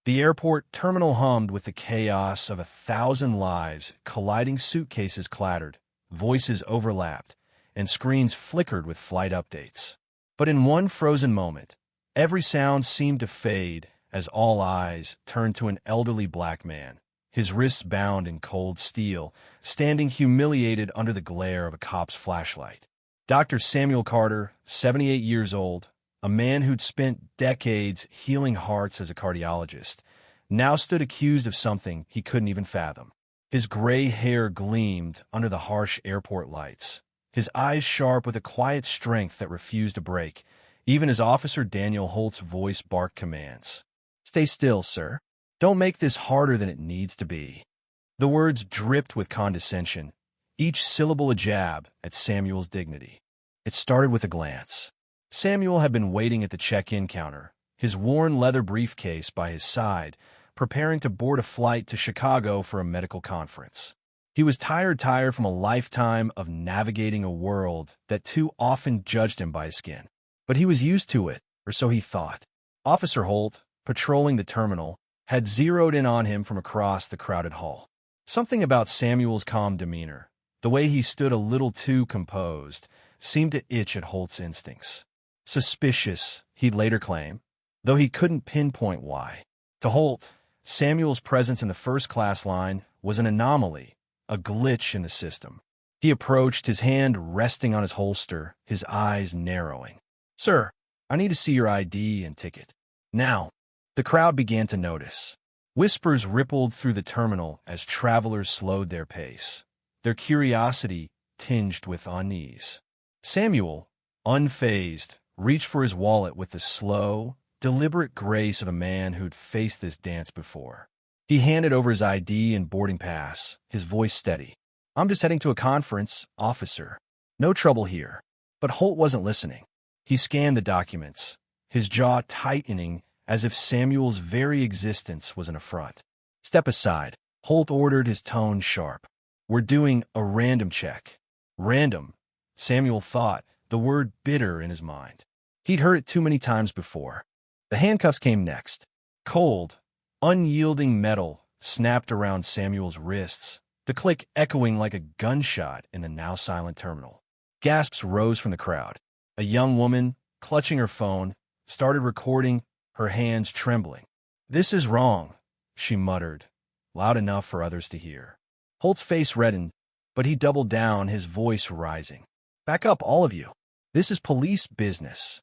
The airport terminal hummed with the chaos of 1,000 lives. Colliding suitcases clattered, voices overlapped, and screens flickered with flight updates. But in one frozen moment, every sound seemed to fade as all eyes turned to an elderly black man, his wrists bound in cold steel, standing humiliated under the glare of a cop's flashlight. Dr. Samuel Carter, 78 years old, a man who'd spent decades healing hearts as a cardiologist, now stood accused of something he couldn't even fathom. His gray hair gleamed under the harsh airport lights, his eyes sharp with a quiet strength that refused to break, even as Officer Daniel Holt's voice barked commands. "Stay still, sir. Don't make this harder than it needs to be." The words dripped with condescension, each syllable a jab at Samuel's dignity. It started with a glance. Samuel had been waiting at the check-in counter, his worn leather briefcase by his side, preparing to board a flight to Chicago for a medical conference. He was tired from a lifetime of navigating a world that too often judged him by his skin. But he was used to it, or so he thought. Officer Holt, patrolling the terminal, had zeroed in on him from across the crowded hall. Something about Samuel's calm demeanor, the way he stood a little too composed, seemed to itch at Holt's instincts. Suspicious, he'd later claim, though he couldn't pinpoint why. To Holt, Samuel's presence in the first-class line was an anomaly, a glitch in the system. He approached, his hand resting on his holster, his eyes narrowing. "Sir, I need to see your ID and ticket." Now, the crowd began to notice. Whispers rippled through the terminal as travelers slowed their pace, their curiosity tinged with unease. Samuel, unfazed, reached for his wallet with the slow, deliberate grace of a man who'd faced this dance before. He handed over his ID and boarding pass, his voice steady. "I'm just heading to a conference, officer. No trouble here." But Holt wasn't listening. He scanned the documents, his jaw tightening as if Samuel's very existence was an affront. "Step aside," Holt ordered, his tone sharp. "We're doing a random check." Random, Samuel thought, the word bitter in his mind. He'd heard it too many times before. The handcuffs came next. Cold, unyielding metal snapped around Samuel's wrists, the click echoing like a gunshot in the now-silent terminal. Gasps rose from the crowd. A young woman, clutching her phone, started recording, her hands trembling. "This is wrong," she muttered, loud enough for others to hear. Holt's face reddened, but he doubled down, his voice rising. "Back up, all of you. This is police business."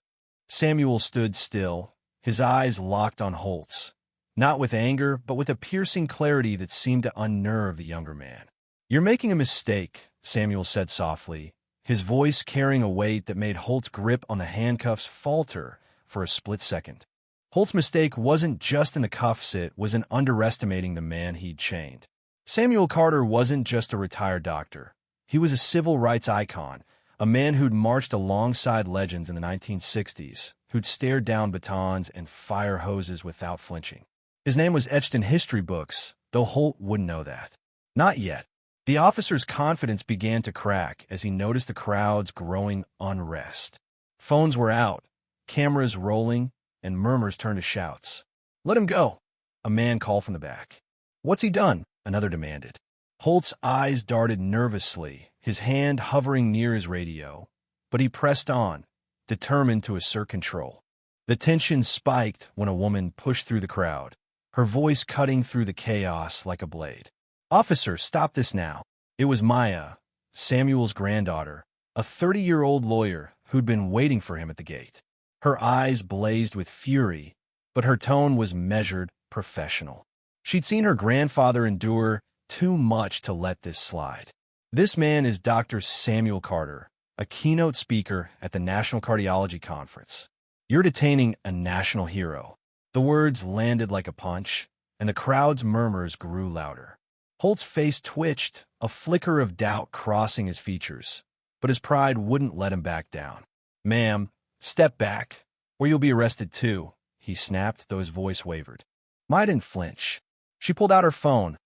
Samuel stood still, his eyes locked on Holt's, not with anger, but with a piercing clarity that seemed to unnerve the younger man. "You're making a mistake," Samuel said softly, his voice carrying a weight that made Holt's grip on the handcuffs falter for a split second. Holt's mistake wasn't just in the cuffs, it was in underestimating the man he'd chained. Samuel Carter wasn't just a retired doctor. He was a civil rights icon, a man who'd marched alongside legends in the 1960s, who'd stared down batons and fire hoses without flinching. His name was etched in history books, though Holt wouldn't know that. Not yet. The officer's confidence began to crack as he noticed the crowd's growing unrest. Phones were out, cameras rolling, and murmurs turned to shouts. "Let him go," a man called from the back. "What's he done?" another demanded. Holt's eyes darted nervously, his hand hovering near his radio, but he pressed on, determined to assert control. The tension spiked when a woman pushed through the crowd, her voice cutting through the chaos like a blade. "Officer, stop this now." It was Maya, Samuel's granddaughter, a 30-year-old lawyer who'd been waiting for him at the gate. Her eyes blazed with fury, but her tone was measured, professional. She'd seen her grandfather endure too much to let this slide. "This man is Dr. Samuel Carter, a keynote speaker at the National Cardiology Conference. You're detaining a national hero." The words landed like a punch, and the crowd's murmurs grew louder. Holt's face twitched, a flicker of doubt crossing his features, but his pride wouldn't let him back down. "Ma'am, step back, or you'll be arrested too," he snapped, though his voice wavered. Maya didn't flinch. She pulled out her phone,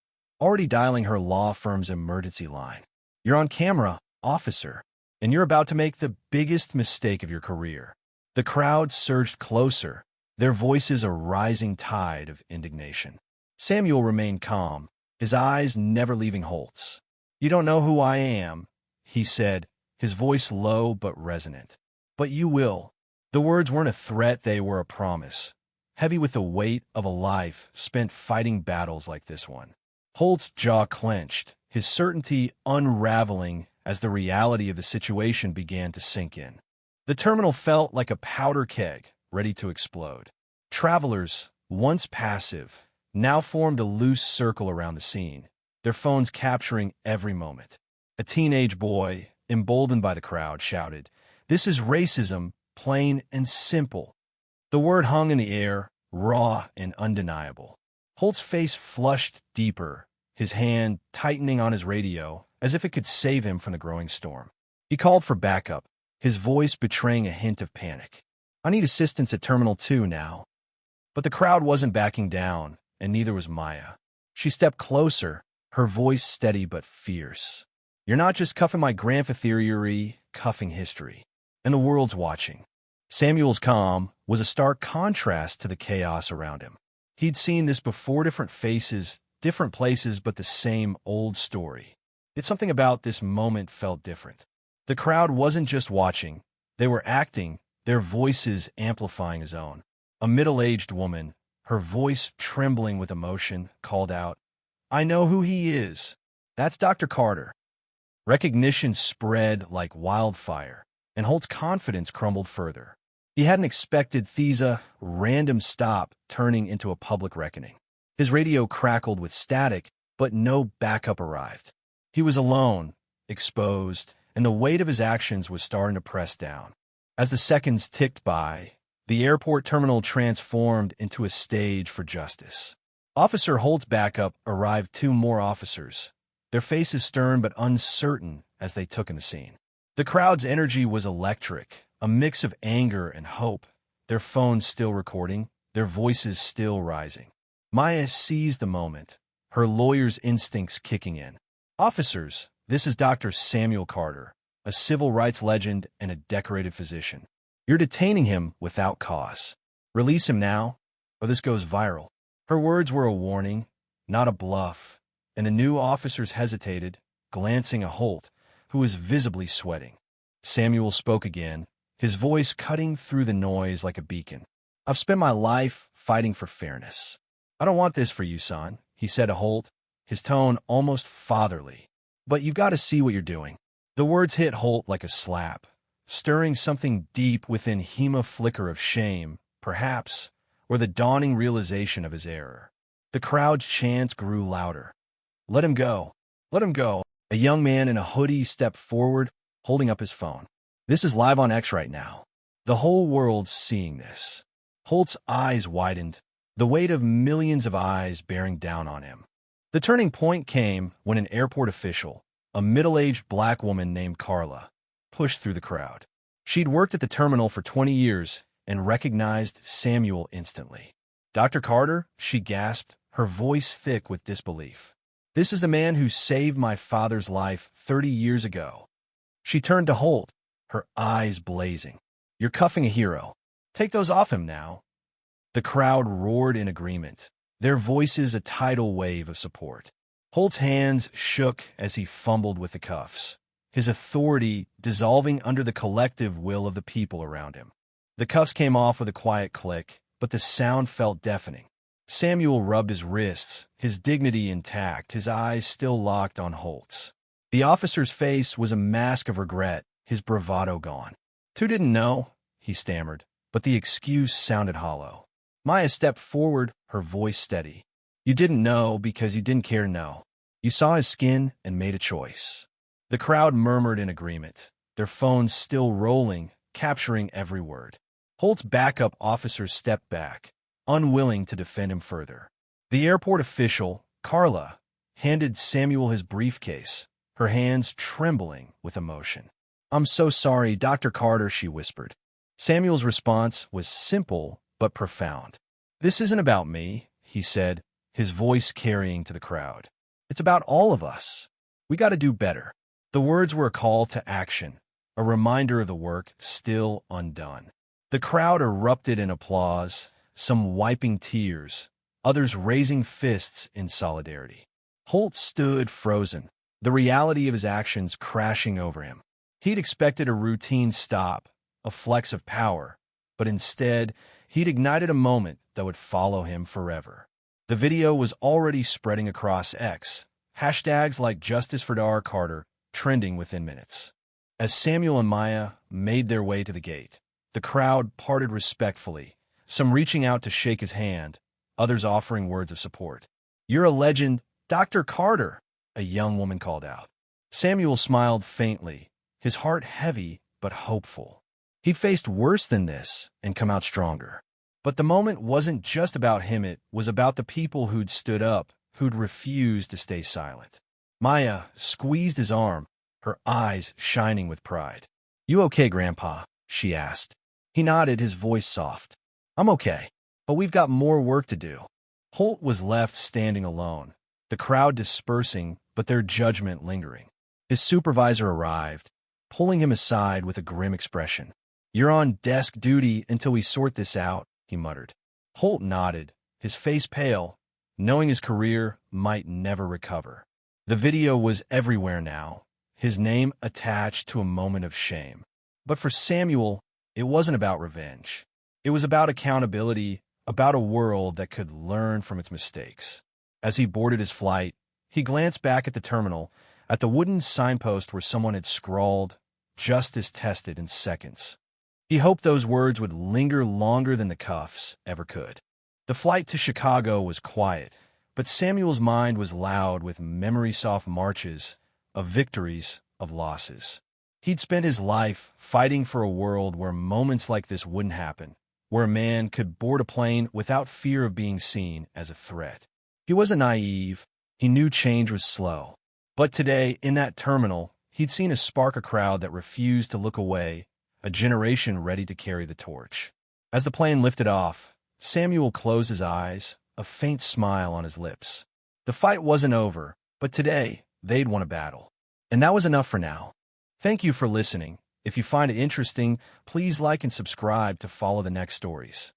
already dialing her law firm's emergency line. "You're on camera, officer, and you're about to make the biggest mistake of your career." The crowd surged closer, their voices a rising tide of indignation. Samuel remained calm, his eyes never leaving Holt's. "You don't know who I am," he said, his voice low but resonant. "But you will." The words weren't a threat, they were a promise, heavy with the weight of a life spent fighting battles like this one. Holt's jaw clenched, his certainty unraveling as the reality of the situation began to sink in. The terminal felt like a powder keg, ready to explode. Travelers, once passive, now formed a loose circle around the scene, their phones capturing every moment. A teenage boy, emboldened by the crowd, shouted, "This is racism, plain and simple." The word hung in the air, raw and undeniable. Holt's face flushed deeper, his hand tightening on his radio as if it could save him from the growing storm. He called for backup, his voice betraying a hint of panic. "I need assistance at Terminal 2 now." But the crowd wasn't backing down, and neither was Maya. She stepped closer, her voice steady but fierce. "You're not just cuffing my grandfather, you're cuffing history. And the world's watching." Samuel's calm was a stark contrast to the chaos around him. He'd seen this before, different faces, different places, but the same old story. Yet something about this moment felt different. The crowd wasn't just watching, they were acting, their voices amplifying his own. A middle-aged woman, her voice trembling with emotion, called out, "I know who he is. That's Dr. Carter." Recognition spread like wildfire, and Holt's confidence crumbled further. He hadn't expected Thesa random stop turning into a public reckoning. His radio crackled with static, but no backup arrived. He was alone, exposed, and the weight of his actions was starting to press down. As the seconds ticked by, the airport terminal transformed into a stage for justice. Officer Holt's backup arrived, 2 more officers, their faces stern but uncertain as they took in the scene. The crowd's energy was electric, a mix of anger and hope, their phones still recording, their voices still rising. Maya seized the moment, her lawyer's instincts kicking in. "Officers, this is Dr. Samuel Carter, a civil rights legend and a decorated physician. You're detaining him without cause. Release him now, or this goes viral." Her words were a warning, not a bluff, and the new officers hesitated, glancing at Holt, who was visibly sweating. Samuel spoke again, his voice cutting through the noise like a beacon. "I've spent my life fighting for fairness. I don't want this for you, son," he said to Holt, his tone almost fatherly. "But you've got to see what you're doing." The words hit Holt like a slap, stirring something deep within him, a flicker of shame, perhaps, or the dawning realization of his error. The crowd's chants grew louder. "Let him go! Let him go!" A young man in a hoodie stepped forward, holding up his phone. "This is live on X right now. The whole world's seeing this." Holt's eyes widened, the weight of millions of eyes bearing down on him. The turning point came when an airport official, a middle-aged black woman named Carla, pushed through the crowd. She'd worked at the terminal for 20 years and recognized Samuel instantly. "Dr. Carter," she gasped, her voice thick with disbelief. "This is the man who saved my father's life 30 years ago." She turned to Holt, her eyes blazing. "You're cuffing a hero. Take those off him now." The crowd roared in agreement, their voices a tidal wave of support. Holt's hands shook as he fumbled with the cuffs, his authority dissolving under the collective will of the people around him. The cuffs came off with a quiet click, but the sound felt deafening. Samuel rubbed his wrists, his dignity intact, his eyes still locked on Holt's. The officer's face was a mask of regret, his bravado gone. "Two didn't know," he stammered, but the excuse sounded hollow. Maya stepped forward, her voice steady. "You didn't know because you didn't care to know. You saw his skin and made a choice." The crowd murmured in agreement, their phones still rolling, capturing every word. Holt's backup officers stepped back, unwilling to defend him further. The airport official, Carla, handed Samuel his briefcase, her hands trembling with emotion. "I'm so sorry, Dr. Carter," she whispered. Samuel's response was simple but profound. "This isn't about me," he said, his voice carrying to the crowd. "It's about all of us. We got to do better." The words were a call to action, a reminder of the work still undone. The crowd erupted in applause, some wiping tears, others raising fists in solidarity. Holt stood frozen, the reality of his actions crashing over him. He'd expected a routine stop, a flex of power, but instead, he'd ignited a moment that would follow him forever. The video was already spreading across X, hashtags like Justice for Dar Carter trending within minutes. As Samuel and Maya made their way to the gate, the crowd parted respectfully, some reaching out to shake his hand, others offering words of support. "You're a legend, Dr. Carter," a young woman called out. Samuel smiled faintly, his heart heavy but hopeful. He'd faced worse than this and come out stronger. But the moment wasn't just about him, it was about the people who'd stood up, who'd refused to stay silent. Maya squeezed his arm, her eyes shining with pride. "You okay, Grandpa?" she asked. He nodded, his voice soft. "I'm okay, but we've got more work to do." Holt was left standing alone, the crowd dispersing, but their judgment lingering. His supervisor arrived, pulling him aside with a grim expression. "You're on desk duty until we sort this out," he muttered. Holt nodded, his face pale, knowing his career might never recover. The video was everywhere now, his name attached to a moment of shame. But for Samuel, it wasn't about revenge. It was about accountability, about a world that could learn from its mistakes. As he boarded his flight, he glanced back at the terminal, at the wooden signpost where someone had scrawled, "Justice tested in seconds." He hoped those words would linger longer than the cuffs ever could. The flight to Chicago was quiet, but Samuel's mind was loud with memory-soft marches of victories, of losses. He'd spent his life fighting for a world where moments like this wouldn't happen, where a man could board a plane without fear of being seen as a threat. He wasn't naive. He knew change was slow. But today, in that terminal, he'd seen a spark a crowd that refused to look away, a generation ready to carry the torch. As the plane lifted off, Samuel closed his eyes, a faint smile on his lips. The fight wasn't over, but today, they'd won a battle. And that was enough for now. Thank you for listening. If you find it interesting, please like and subscribe to follow the next stories.